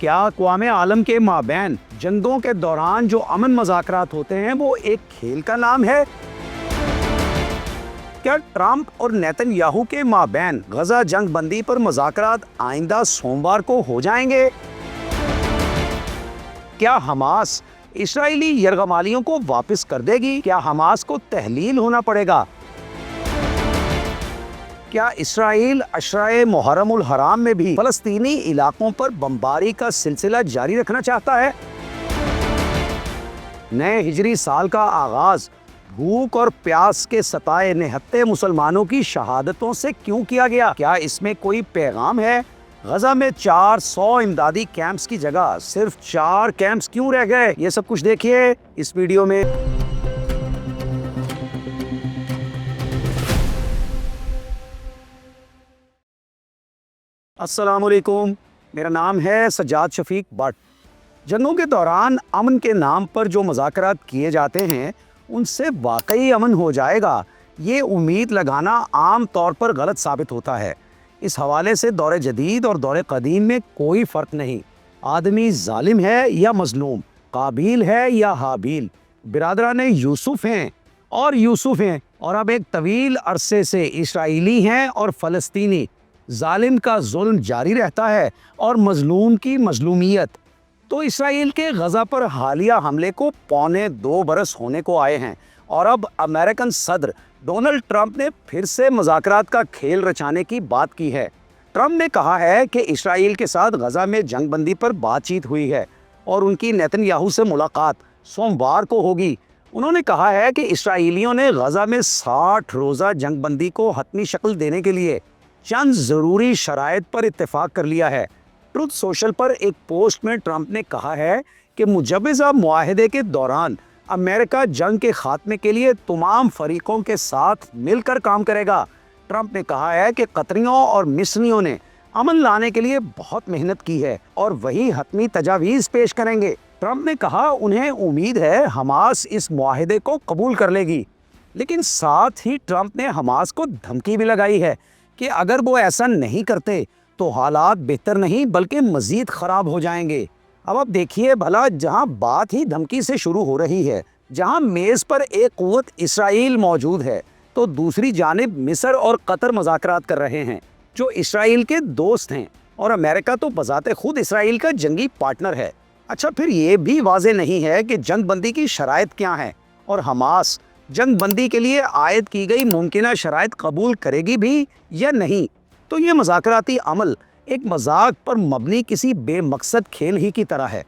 کیا اقوام عالم کے مابین جنگوں کے دوران جو امن مذاکرات ہوتے ہیں وہ ایک کھیل کا نام ہے؟ کیا ٹرمپ اور نیتن یاہو کے مابین غزہ جنگ بندی پر مذاکرات آئندہ سوموار کو ہو جائیں گے؟ کیا حماس اسرائیلی یرغمالیوں کو واپس کر دے گی؟ کیا حماس کو تحلیل ہونا پڑے گا؟ کیا اسرائیل عشرۂ محرم الحرام میں بھی فلسطینی علاقوں پر بمباری کا سلسلہ جاری رکھنا چاہتا ہے؟ نئے ہجری سال کا آغاز بھوک اور پیاس کے ستائے نہتے مسلمانوں کی شہادتوں سے کیوں کیا گیا؟ کیا اس میں کوئی پیغام ہے؟ غزہ میں 400 امدادی کیمپس کی جگہ صرف 4 کیمپس کیوں رہ گئے؟ یہ سب کچھ دیکھیے اس ویڈیو میں۔ السلام علیکم، میرا نام ہے سجاد شفیق بٹ۔ جنگوں کے دوران امن کے نام پر جو مذاکرات کیے جاتے ہیں ان سے واقعی امن ہو جائے گا، یہ امید لگانا عام طور پر غلط ثابت ہوتا ہے۔ اس حوالے سے دور جدید اور دور قدیم میں کوئی فرق نہیں۔ آدمی ظالم ہے یا مظلوم، قابیل ہے یا حابیل، برادران یوسف ہیں اور اب ایک طویل عرصے سے اسرائیلی ہیں اور فلسطینی۔ ظالم کا ظلم جاری رہتا ہے اور مظلوم کی مظلومیت۔ تو اسرائیل کے غزہ پر حالیہ حملے کو 2.25 برس ہونے کو آئے ہیں اور اب امریکن صدر ڈونلڈ ٹرمپ نے پھر سے مذاکرات کا کھیل رچانے کی بات کی ہے۔ ٹرمپ نے کہا ہے کہ اسرائیل کے ساتھ غزہ میں جنگ بندی پر بات چیت ہوئی ہے اور ان کی نیتن یاہو سے ملاقات سوموار کو ہوگی۔ انہوں نے کہا ہے کہ اسرائیلیوں نے غزہ میں 60 روزہ جنگ بندی کو حتمی شکل دینے کے لیے چند ضروری شرائط پر اتفاق کر لیا ہے۔ ٹروتھ سوشل پر ایک پوسٹ میں ٹرمپ نے کہا ہے کہ مجوزہ معاہدے کے دوران امریکہ جنگ کے خاتمے کے لیے تمام فریقوں کے ساتھ مل کر کام کرے گا۔ ٹرمپ نے کہا ہے کہ قطریوں اور مصریوں نے امن لانے کے لیے بہت محنت کی ہے اور وہی حتمی تجاویز پیش کریں گے۔ ٹرمپ نے کہا انہیں امید ہے حماس اس معاہدے کو قبول کر لے گی، لیکن ساتھ ہی ٹرمپ نے حماس کو دھمکی بھی لگائی ہے کہ اگر وہ ایسا نہیں کرتے تو حالات بہتر نہیں بلکہ مزید خراب ہو جائیں گے۔ اب آپ دیکھیے بھلا، جہاں بات ہی دھمکی سے شروع ہو رہی ہے، جہاں میز پر ایک قوت اسرائیل موجود ہے، تو دوسری جانب مصر اور قطر مذاکرات کر رہے ہیں جو اسرائیل کے دوست ہیں، اور امریکہ تو بذات خود اسرائیل کا جنگی پارٹنر ہے۔ اچھا، پھر یہ بھی واضح نہیں ہے کہ جنگ بندی کی شرائط کیا ہیں اور حماس جنگ بندی کے لیے عائد کی گئی ممکنہ شرائط قبول کرے گی بھی یا نہیں۔ تو یہ مذاکراتی عمل ایک مذاق پر مبنی کسی بے مقصد کھیل ہی کی طرح ہے۔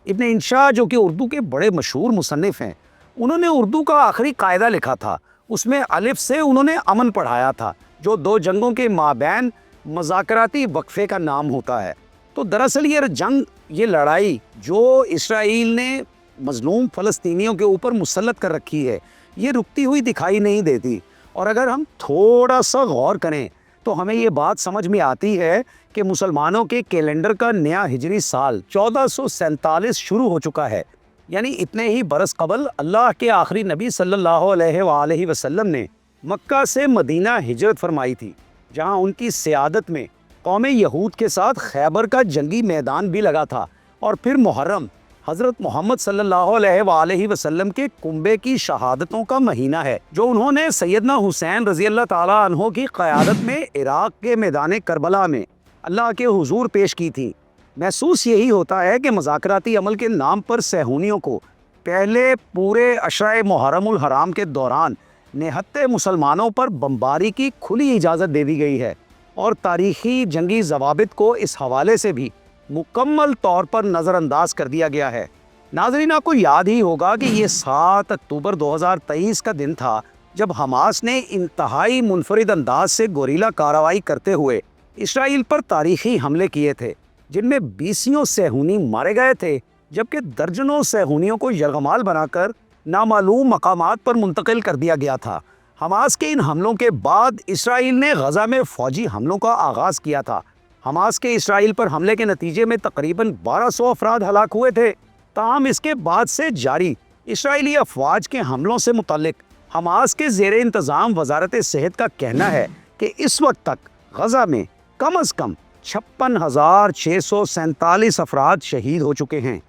ابن انشا، جو کہ اردو کے بڑے مشہور مصنف ہیں، انہوں نے اردو کا آخری قاعدہ لکھا تھا۔ اس میں الف سے انہوں نے امن پڑھایا تھا، جو 2 جنگوں کے مابین مذاکراتی وقفے کا نام ہوتا ہے۔ تو دراصل یہ جنگ، یہ لڑائی جو اسرائیل نے مظلوم فلسطینیوں کے اوپر مسلط کر رکھی ہے، یہ رکتی ہوئی دکھائی نہیں دیتی۔ اور اگر ہم تھوڑا سا غور کریں تو ہمیں یہ بات سمجھ میں آتی ہے کہ مسلمانوں کے کیلنڈر کا نیا ہجری سال 1447 شروع ہو چکا ہے، یعنی اتنے ہی برس قبل اللہ کے آخری نبی صلی اللہ علیہ وآلہ وسلم نے مکہ سے مدینہ ہجرت فرمائی تھی، جہاں ان کی سیادت میں قوم یہود کے ساتھ خیبر کا جنگی میدان بھی لگا تھا۔ اور پھر محرم حضرت محمد صلی اللہ علیہ وآلہ وسلم کے کنبے کی شہادتوں کا مہینہ ہے، جو انہوں نے سیدنا حسین رضی اللہ تعالیٰ عنہ کی قیادت میں عراق کے میدان کربلا میں اللہ کے حضور پیش کی تھی۔ محسوس یہی ہوتا ہے کہ مذاکراتی عمل کے نام پر صہیونیوں کو پہلے پورے عشرۂ محرم الحرام کے دوران نہتے مسلمانوں پر بمباری کی کھلی اجازت دے دی گئی ہے، اور تاریخی جنگی ضوابط کو اس حوالے سے بھی مکمل طور پر نظر انداز کر دیا گیا ہے۔ ناظرین، آپ کو یاد ہی ہوگا کہ یہ 7 اکتوبر 2023 کا دن تھا جب حماس نے انتہائی منفرد انداز سے گوریلا کارروائی کرتے ہوئے اسرائیل پر تاریخی حملے کیے تھے، جن میں 20 صہیونی مارے گئے تھے، جبکہ درجنوں صہیونیوں کو یرغمال بنا کر نامعلوم مقامات پر منتقل کر دیا گیا تھا۔ حماس کے ان حملوں کے بعد اسرائیل نے غزہ میں فوجی حملوں کا آغاز کیا تھا۔ حماس کے اسرائیل پر حملے کے نتیجے میں تقریباً 1200 افراد ہلاک ہوئے تھے۔ تاہم اس کے بعد سے جاری اسرائیلی افواج کے حملوں سے متعلق حماس کے زیر انتظام وزارت صحت کا کہنا ہے کہ اس وقت تک غزہ میں کم از کم 56,647 افراد شہید ہو چکے ہیں۔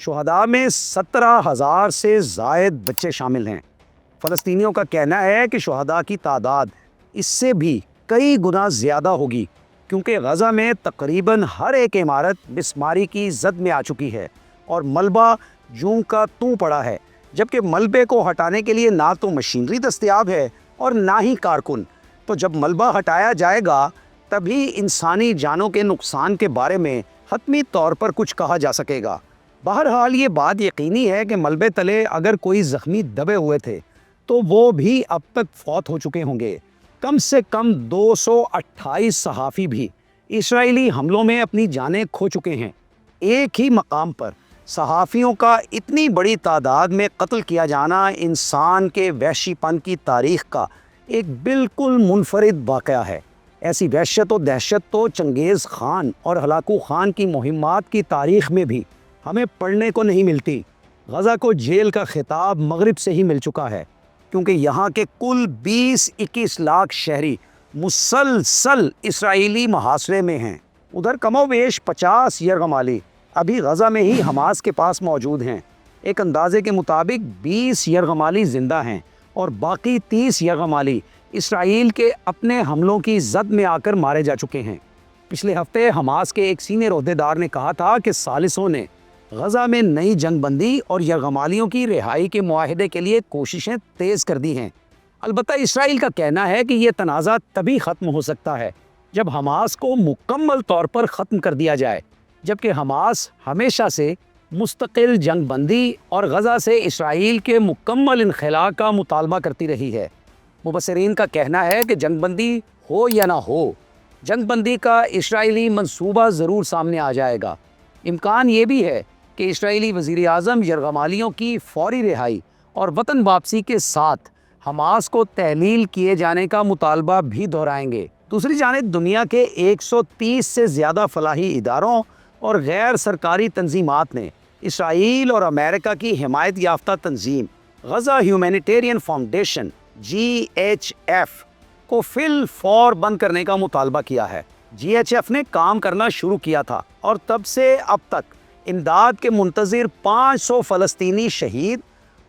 شہداء میں 17,000 سے زائد بچے شامل ہیں۔ فلسطینیوں کا کہنا ہے کہ شہداء کی تعداد اس سے بھی کئی گنا زیادہ ہوگی، کیونکہ غزہ میں تقریباً ہر ایک عمارت مسماری کی زد میں آ چکی ہے اور ملبہ جوں کا توں پڑا ہے، جبکہ ملبے کو ہٹانے کے لیے نہ تو مشینری دستیاب ہے اور نہ ہی کارکن۔ تو جب ملبہ ہٹایا جائے گا تبھی انسانی جانوں کے نقصان کے بارے میں حتمی طور پر کچھ کہا جا سکے گا۔ بہرحال یہ بات یقینی ہے کہ ملبے تلے اگر کوئی زخمی دبے ہوئے تھے تو وہ بھی اب تک فوت ہو چکے ہوں گے۔ کم سے کم 228 صحافی بھی اسرائیلی حملوں میں اپنی جانیں کھو چکے ہیں۔ ایک ہی مقام پر صحافیوں کا اتنی بڑی تعداد میں قتل کیا جانا انسان کے وحشی پن کی تاریخ کا ایک بالکل منفرد واقعہ ہے۔ ایسی وحشت و دہشت تو چنگیز خان اور ہلاکو خان کی مہمات کی تاریخ میں بھی ہمیں پڑھنے کو نہیں ملتی۔ غزہ کو جیل کا خطاب مغرب سے ہی مل چکا ہے، کیونکہ یہاں کے کل 20-21 لاکھ شہری مسلسل اسرائیلی محاصرے میں ہیں۔ ادھر کم و بیش 50 یرغمالی ابھی غزہ میں ہی حماس کے پاس موجود ہیں۔ ایک اندازے کے مطابق 20 یرغمالی زندہ ہیں اور باقی 30 یرغمالی اسرائیل کے اپنے حملوں کی زد میں آ کر مارے جا چکے ہیں۔ پچھلے ہفتے حماس کے ایک سینئر عہدیدار نے کہا تھا کہ ثالثوں نے غزہ میں نئی جنگ بندی اور یرغمالیوں کی رہائی کے معاہدے کے لیے کوششیں تیز کر دی ہیں۔ البتہ اسرائیل کا کہنا ہے کہ یہ تنازع تبھی ختم ہو سکتا ہے جب حماس کو مکمل طور پر ختم کر دیا جائے، جبکہ حماس ہمیشہ سے مستقل جنگ بندی اور غزہ سے اسرائیل کے مکمل انخلاء کا مطالبہ کرتی رہی ہے۔ مبصرین کا کہنا ہے کہ جنگ بندی ہو یا نہ ہو، جنگ بندی کا اسرائیلی منصوبہ ضرور سامنے آ جائے گا۔ امکان یہ بھی ہے کہ اسرائیلی وزیر اعظم یرغمالیوں کی فوری رہائی اور وطن واپسی کے ساتھ حماس کو تحلیل کیے جانے کا مطالبہ بھی دہرائیں گے۔ دوسری جانب دنیا کے 130 سے زیادہ فلاحی اداروں اور غیر سرکاری تنظیمات نے اسرائیل اور امریکہ کی حمایت یافتہ تنظیم غزہ ہیومینیٹیرین فاؤنڈیشن GHF کو فی الفور بند کرنے کا مطالبہ کیا ہے۔ GHF نے کام کرنا شروع کیا تھا اور تب سے اب تک امداد کے منتظر 500 فلسطینی شہید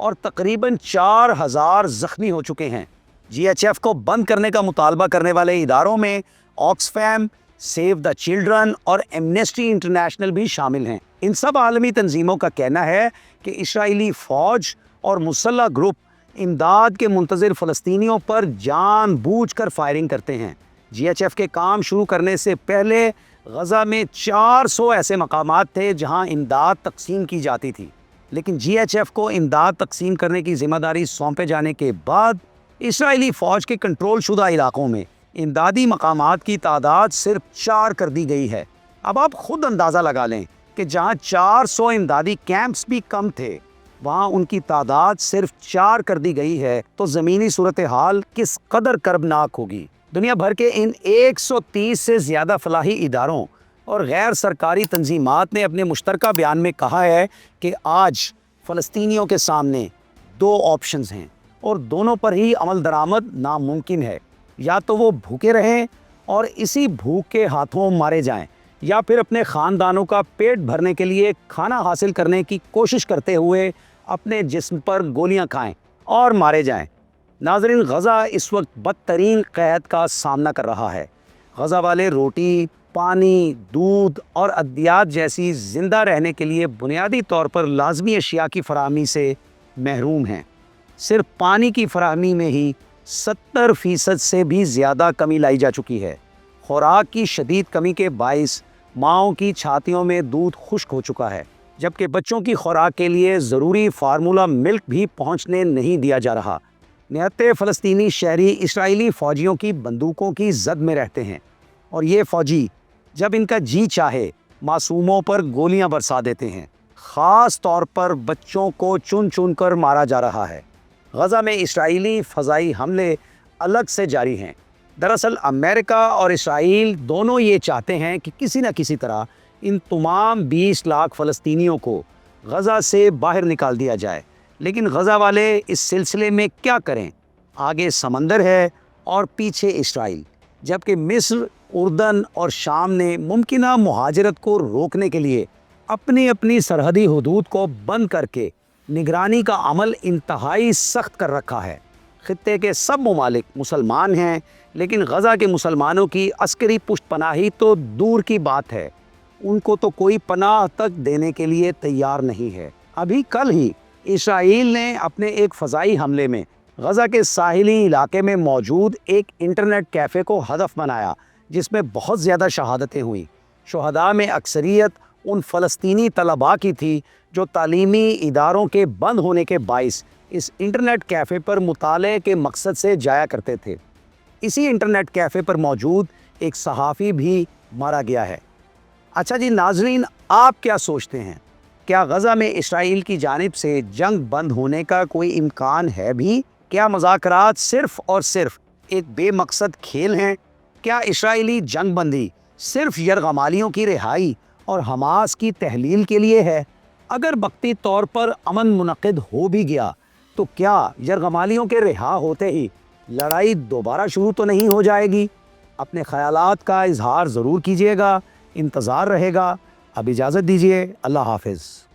اور تقریباً 4,000 زخمی ہو چکے ہیں۔ GHF کو بند کرنے کا مطالبہ کرنے والے اداروں میں آکسفیم، سیو دا چلڈرن اور ایمنسٹی انٹرنیشنل بھی شامل ہیں۔ ان سب عالمی تنظیموں کا کہنا ہے کہ اسرائیلی فوج اور مسلح گروپ امداد کے منتظر فلسطینیوں پر جان بوجھ کر فائرنگ کرتے ہیں۔ GHF کے کام شروع کرنے سے پہلے غزہ میں 400 ایسے مقامات تھے جہاں امداد تقسیم کی جاتی تھی، لیکن GHF کو امداد تقسیم کرنے کی ذمہ داری سونپے جانے کے بعد اسرائیلی فوج کے کنٹرول شدہ علاقوں میں امدادی مقامات کی تعداد صرف 4 کر دی گئی ہے۔ اب آپ خود اندازہ لگا لیں کہ جہاں 400 امدادی کیمپس بھی کم تھے، وہاں ان کی تعداد صرف 4 کر دی گئی ہے، تو زمینی صورتحال کس قدر کربناک ہوگی۔ دنیا بھر کے ان 130 سے زیادہ فلاحی اداروں اور غیر سرکاری تنظیمات نے اپنے مشترکہ بیان میں کہا ہے کہ آج فلسطینیوں کے سامنے 2 آپشنز ہیں اور دونوں پر ہی عمل درآمد ناممکن ہے۔ یا تو وہ بھوکے رہیں اور اسی بھوک کے ہاتھوں مارے جائیں، یا پھر اپنے خاندانوں کا پیٹ بھرنے کے لیے کھانا حاصل کرنے کی کوشش کرتے ہوئے اپنے جسم پر گولیاں کھائیں اور مارے جائیں۔ ناظرین، غزہ اس وقت بدترین قحط کا سامنا کر رہا ہے۔ غزہ والے روٹی، پانی، دودھ اور ادویات جیسی زندہ رہنے کے لیے بنیادی طور پر لازمی اشیاء کی فراہمی سے محروم ہیں۔ صرف پانی کی فراہمی میں ہی 70% سے بھی زیادہ کمی لائی جا چکی ہے۔ خوراک کی شدید کمی کے باعث ماؤں کی چھاتیوں میں دودھ خشک ہو چکا ہے، جبکہ بچوں کی خوراک کے لیے ضروری فارمولا ملک بھی پہنچنے نہیں دیا جا رہا۔ نہتے فلسطینی شہری اسرائیلی فوجیوں کی بندوقوں کی زد میں رہتے ہیں، اور یہ فوجی جب ان کا جی چاہے معصوموں پر گولیاں برسا دیتے ہیں۔ خاص طور پر بچوں کو چن چن کر مارا جا رہا ہے۔ غزہ میں اسرائیلی فضائی حملے الگ سے جاری ہیں۔ دراصل امریکہ اور اسرائیل دونوں یہ چاہتے ہیں کہ کسی نہ کسی طرح ان تمام 20 لاکھ فلسطینیوں کو غزہ سے باہر نکال دیا جائے، لیکن غزہ والے اس سلسلے میں کیا کریں؟ آگے سمندر ہے اور پیچھے اسرائیل، جبکہ مصر اردن اور شام نے ممکنہ مہاجرت کو روکنے کے لیے اپنی اپنی سرحدی حدود کو بند کر کے نگرانی کا عمل انتہائی سخت کر رکھا ہے۔ خطے کے سب ممالک مسلمان ہیں، لیکن غزہ کے مسلمانوں کی عسکری پشت پناہی تو دور کی بات ہے، ان کو تو کوئی پناہ تک دینے کے لیے تیار نہیں ہے۔ ابھی کل ہی اسرائیل نے اپنے ایک فضائی حملے میں غزہ کے ساحلی علاقے میں موجود ایک انٹرنیٹ کیفے کو ہدف بنایا، جس میں بہت زیادہ شہادتیں ہوئیں۔ شہداء میں اکثریت ان فلسطینی طلباء کی تھی جو تعلیمی اداروں کے بند ہونے کے باعث اس انٹرنیٹ کیفے پر مطالعے کے مقصد سے جایا کرتے تھے۔ اسی انٹرنیٹ کیفے پر موجود ایک صحافی بھی مارا گیا ہے۔ اچھا جی ناظرین، آپ کیا سوچتے ہیں؟ کیا غزہ میں اسرائیل کی جانب سے جنگ بند ہونے کا کوئی امکان ہے بھی؟ کیا مذاکرات صرف اور صرف ایک بے مقصد کھیل ہیں؟ کیا اسرائیلی جنگ بندی صرف یرغمالیوں کی رہائی اور حماس کی تحلیل کے لیے ہے؟ اگر وقتی طور پر امن منعقد ہو بھی گیا تو کیا یرغمالیوں کے رہا ہوتے ہی لڑائی دوبارہ شروع تو نہیں ہو جائے گی؟ اپنے خیالات کا اظہار ضرور کیجیے گا، انتظار رہے گا۔ اب اجازت دیجیے، اللہ حافظ۔